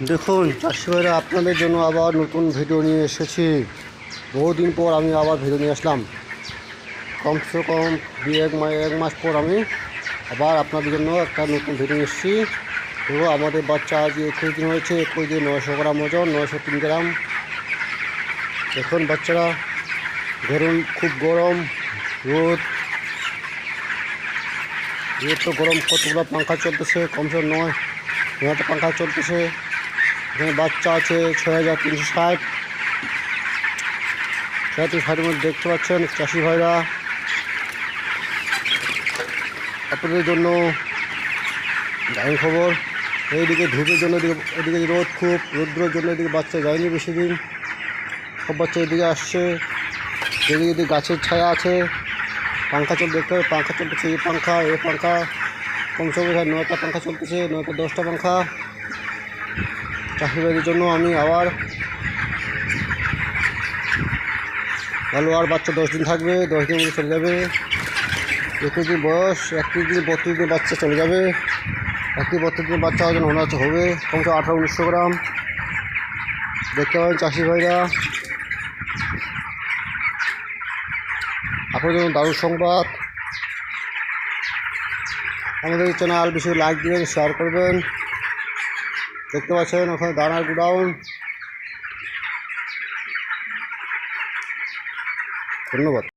দেখুন চাষি ভাইরা, আপনাদের জন্য আবার নতুন ভিডিও নিয়ে এসেছি। বহুদিন পর আমি আবার ভিডিও নিয়ে আসলাম। কমসে কম এক মাস পর আমি আবার আপনাদের জন্য একটা নতুন ভিডিও নিয়ে এসেছি। এবং আমাদের বাচ্চা আজ 21 দিন হয়েছে। 21 দিন 900 গ্রাম ওজন, 903 গ্রাম। দেখুন বাচ্চারা, ধরুন খুব গরম রোদ তো গরম, কতগুলো পাঙ্খা চলতেছে, কমসে কম 9টা পাঙ্খা চলতেছে। এখানে বাচ্চা আছে 6360। 6360 মধ্যে দেখতে পাচ্ছেন চাষি ভাইরা, আপনাদের জন্য দারুণ খবর। এইদিকে ধূপের জন্য এদিকে রোদ, খুব রৌদ্রের জন্য এদিকে বাচ্চা যায়নি বেশি দিন। সব বাচ্চা এদিকে আসছে। এদিকে গাছের ছায়া আছে, পাঙ্খা দেখতে হবে, পাঙ্খা চলতেছে। এই পাঙ্খা কমসে কম 9টা পাঙ্খা চলতেছে, 9টা 10টা পাঙ্খা। চাষি ভাইদের জন্য আমি আবার ভালো। আর বাচ্চা 10 দিন থাকবে, 10 দিনের মধ্যে চলে যাবে। 21 দিন বয়স, 31 দিন 32 দিন বাচ্চা চলে যাবে। 32 দিন বাচ্চা ওজন হবে কমসে 1800-1900 গ্রাম। দেখতে পাবেন চাষি ভাইরা, আপনাদের জন্য দারুণ সংবাদ। আমাদের চ্যানেল বেশি লাইক দিবেন, শেয়ার করবেন। দেখতে পাচ্ছেন ওখানে দানার গুডাউন। ধন্যবাদ।